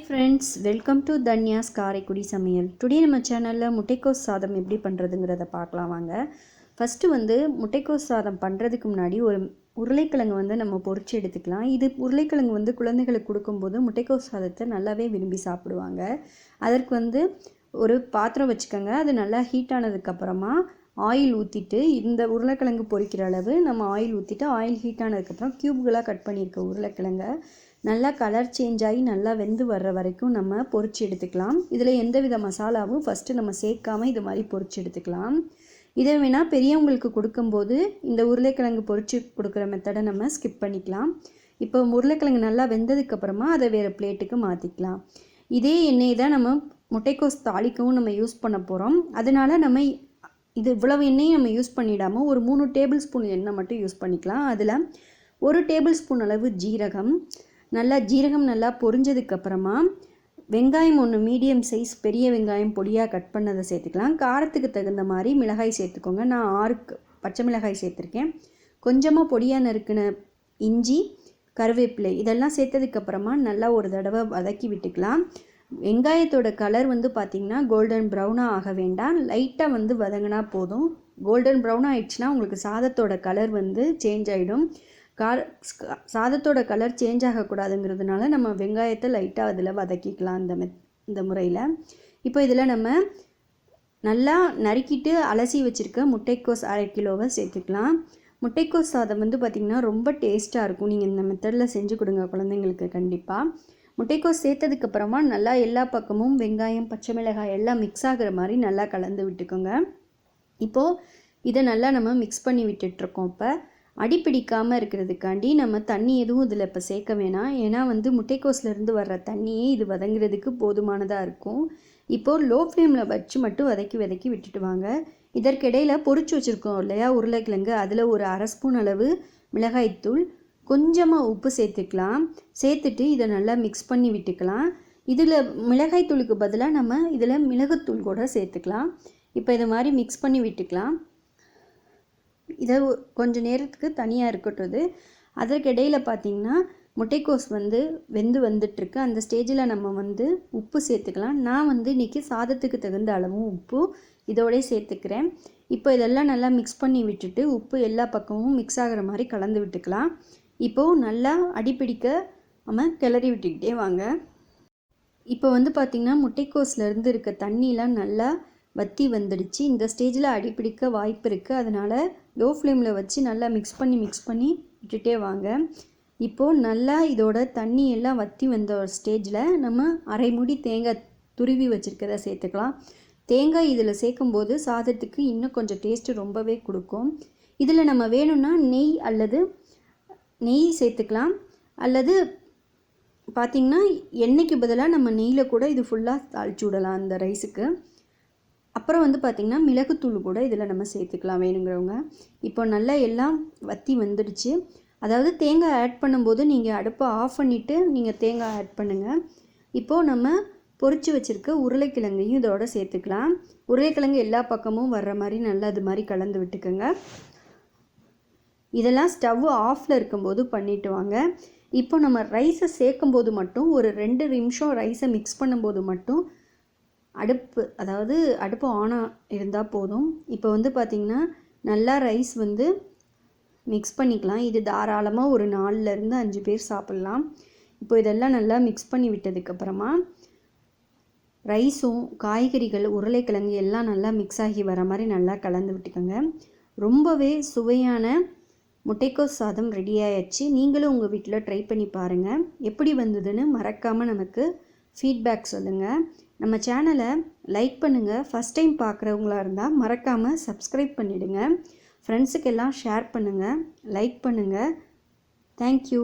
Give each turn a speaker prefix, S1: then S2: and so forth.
S1: friends, welcome to Dhanya's skaraikudisamayal. Today நம்ம சேனல்ல முட்டைக்கோஸ் சாதம் எப்படி பண்றதுங்கறத பார்க்கலாம் வாங்க. ஃபர்ஸ்ட் முட்டைக்கோஸ் சாதம் பண்றதுக்கு முன்னாடி ஒரு உருளைக்கிழங்கு நம்ம பொரிச்சு எடுத்துக்கலாம். இது உருளைக்கிழங்கு குழந்தைகளுக்கு கொடுக்கும்போது முட்டைக்கோஸ் சாதத்தை நல்லாவே விரும்பி சாப்பிடுவாங்க. அதற்கு ஒரு பாத்திரம் வச்சுக்கோங்க. அது நல்லா ஹீட் ஆனதுக்கு அப்புறமா ஆயில் ஊற்றிட்டு இந்த உருளைக்கிழங்கு பொரிக்கிற அளவு நம்ம ஆயில் ஊற்றிட்டு ஆயில் ஹீட் ஆனதுக்கப்புறம் க்யூப்களாக கட் பண்ணியிருக்க உருளைக்கிழங்கை நல்லா கலர் சேஞ்ச் ஆகி நல்லா வெந்து வர்ற வரைக்கும் நம்ம பொரிச்சு எடுத்துக்கலாம். இதில் எந்தவித மசாலாவும் ஃபஸ்ட்டு நம்ம சேர்க்காமல் இது மாதிரி பொரிச்சு எடுத்துக்கலாம். இதை வேணால் பெரியவங்களுக்கு கொடுக்கும்போது இந்த உருளைக்கிழங்கு பொரிச்சு கொடுக்குற மெத்தடை நம்ம ஸ்கிப் பண்ணிக்கலாம். இப்போ உருளைக்கிழங்கு நல்லா வெந்ததுக்கப்புறமா அதை வேறு பிளேட்டுக்கு மாற்றிக்கலாம். இதே எண்ணெய் தான் நம்ம முட்டைக்கோஸ் தாளிக்கவும் நம்ம யூஸ் பண்ண போகிறோம். அதனால் நம்ம இவ்வளவு எண்ணெயும் நம்ம யூஸ் பண்ணிடாமல் ஒரு 3 டேபிள் ஸ்பூன் எண்ணெய் மட்டும் யூஸ் பண்ணிக்கலாம். அதில் 1 டேபிள் ஸ்பூன் அளவு ஜீரகம் நல்லா பொரிஞ்சதுக்கப்புறமா வெங்காயம் 1 மீடியம் சைஸ் பெரிய வெங்காயம் பொடியாக கட் பண்ணதை சேர்த்துக்கலாம். காரத்துக்கு தகுந்த மாதிரி மிளகாய் சேர்த்துக்கோங்க. நான் 6 பச்சை மிளகாய் சேர்த்துருக்கேன். கொஞ்சமாக பொடியாக நறுக்கின இஞ்சி, கருவேப்பிலை இதெல்லாம் சேர்த்ததுக்கப்புறமா நல்லா ஒரு தடவை வதக்கி விட்டுக்கலாம். வெங்காயத்தோட கலர் பார்த்திங்கன்னா கோல்டன் ப்ரௌனாக ஆக வேண்டாம், லைட்டாக வதங்கினா போதும். கோல்டன் ப்ரௌனாக ஆயிடுச்சுன்னா உங்களுக்கு சாதத்தோட கலர் சேஞ்ச் ஆகிடும். சாதத்தோட கலர் சேஞ்ச் ஆகக்கூடாதுங்கிறதுனால நம்ம வெங்காயத்தை லைட்டாக அதில் வதக்கிக்கலாம் இந்த முறையில். இப்போ இதில் நம்ம நல்லா நறுக்கிட்டு அலசி வச்சுருக்க முட்டைக்கோஸ் 1/2 கிலோவை சேர்த்துக்கலாம். முட்டைக்கோஸ் சாதம் பார்த்திங்கன்னா ரொம்ப டேஸ்ட்டாக இருக்கும். நீங்கள் இந்த மெத்தடில் செஞ்சு கொடுங்க குழந்தைங்களுக்கு கண்டிப்பாக. முட்டைக்கோஸ் சேர்த்ததுக்கப்புறமா நல்லா எல்லா பக்கமும் வெங்காயம், பச்சை மிளகாய் எல்லாம் மிக்ஸ் ஆகிற மாதிரி நல்லா கலந்து விட்டுக்கோங்க. இப்போது இதை நல்லா நம்ம மிக்ஸ் பண்ணி விட்டுட்ருக்கோம். இப்போ அடிப்பிடிக்காமல் இருக்கிறதுக்காண்டி நம்ம தண்ணி எதுவும் இதில் இப்போ சேர்க்க வேணாம். ஏன்னா முட்டைக்கோஸ்லேருந்து வர்ற தண்ணியே இது வதங்கிறதுக்கு போதுமானதாக இருக்கும். இப்போது லோ ஃப்ளேமில் வச்சு மட்டும் வதக்கி விட்டுட்டு வாங்க. இதற்கிடையில் பொரிச்சு வச்சுருக்கோம் இல்லையா உருளைக்கிழங்கு, அதில் ஒரு 1/2 ஸ்பூன் அளவு மிளகாய்த்தூள், கொஞ்சமாக உப்பு சேர்த்துக்கலாம். சேர்த்துட்டு இதை நல்லா மிக்ஸ் பண்ணி விட்டுக்கலாம். இதில் மிளகாய்த்தூளுக்கு பதிலாக நம்ம இதில் மிளகுத்தூள் கூட சேர்த்துக்கலாம். இப்போ இதை மாதிரி மிக்ஸ் பண்ணி விட்டுக்கலாம். இதை கொஞ்சம் நேரத்துக்கு தனியாக இருக்கட்டும். அதற்கிடையில் பார்த்திங்கன்னா முட்டைக்கோஸ் வெந்து வந்துட்டுருக்கு. அந்த ஸ்டேஜில் நம்ம உப்பு சேர்த்துக்கலாம். நான் இன்றைக்கி சாதத்துக்கு தகுந்த அளவும் உப்பு இதோடய சேர்த்துக்கிறேன். இப்போ இதெல்லாம் நல்லா மிக்ஸ் பண்ணி விட்டுட்டு உப்பு எல்லா பக்கமும் மிக்ஸ் ஆகிற மாதிரி கலந்து விட்டுக்கலாம். இப்போது நல்லா அடிப்பிடிக்க நம்ம கிளறி விட்டுக்கிட்டே வாங்க. இப்போ பார்த்திங்கன்னா முட்டைக்கோஸ்லேருந்து இருக்க தண்ணிலாம் நல்லா வற்றி வந்துடுச்சு. இந்த ஸ்டேஜில் அடிப்பிடிக்க வாய்ப்பு இருக்குது. அதனால் லோ ஃப்ளேமில் வச்சு நல்லா மிக்ஸ் பண்ணி விட்டுட்டே வாங்க. இப்போது நல்லா இதோட தண்ணி எல்லாம் வற்றி வந்த ஒரு ஸ்டேஜில் நம்ம 1/2 மூடி தேங்காய் துருவி வச்சுருக்கதை சேர்த்துக்கலாம். தேங்காய் இதில் சேர்க்கும்போது சாதத்துக்கு இன்னும் கொஞ்சம் டேஸ்ட்டு ரொம்பவே கொடுக்கும். இதில் நம்ம வேணும்னா நெய் சேர்த்துக்கலாம். அல்லது பார்த்திங்கன்னா எண்ணெய்க்கு பதிலாக நம்ம நெய்யில் கூட இது ஃபுல்லாக தாளிச்சு விடலாம் அந்த ரைஸுக்கு. அப்புறம் பார்த்திங்கன்னா மிளகுத்தூள் கூட இதில் நம்ம சேர்த்துக்கலாம் வேணுங்கிறவங்க. இப்போ நல்லா எல்லாம் வற்றி வந்துடுச்சு. அதாவது தேங்காய் ஆட் பண்ணும்போது நீங்கள் அடுப்பை ஆஃப் பண்ணிவிட்டு நீங்கள் தேங்காய் ஆட் பண்ணுங்கள். இப்போது நம்ம பொரிச்சு வச்சுருக்க உருளைக்கிழங்கையும் இதோட சேர்த்துக்கலாம். உருளைக்கிழங்கு எல்லா பக்கமும் வர்ற மாதிரி நல்லா அது மாதிரி கலந்து விட்டுக்கோங்க. இதெல்லாம் ஸ்டவ் ஆஃபில் இருக்கும்போது பண்ணிட்டு வாங்க. இப்போ நம்ம ரைஸை சேர்க்கும்போது மட்டும் ஒரு 2 நிமிஷம் ரைஸை மிக்ஸ் பண்ணும்போது மட்டும் அடுப்பு ஆனாக இருந்தால் போதும். இப்போ பார்த்திங்கன்னா நல்லா ரைஸ் மிக்ஸ் பண்ணிக்கலாம். இது தாராளமாக ஒரு 4லேருந்து 5 பேர் சாப்பிட்லாம். இப்போ இதெல்லாம் நல்லா மிக்ஸ் பண்ணி விட்டதுக்கப்புறமா ரைஸும் காய்கறிகள் உருளைக்கிழங்கு எல்லாம் நல்லா மிக்ஸ் ஆகி வர மாதிரி நல்லா கலந்து விட்டுக்கோங்க. ரொம்பவே சுவையான முட்டைக்கோஸ் சாதம் ரெடி ஆயிடுச்சு. நீங்களும் உங்கள் வீட்டில் ட்ரை பண்ணி பாருங்கள். எப்படி வந்ததுன்னு மறக்காமல் நமக்கு ஃபீட்பேக் சொல்லுங்கள். நம்ம சேனலை லைக் பண்ணுங்கள். ஃபஸ்ட் டைம் பார்க்குறவங்களா இருந்தால் மறக்காமல் சப்ஸ்கிரைப் பண்ணிவிடுங்க. ஃப்ரெண்ட்ஸுக்கெல்லாம் ஷேர் பண்ணுங்கள், லைக் பண்ணுங்கள். தேங்க்யூ.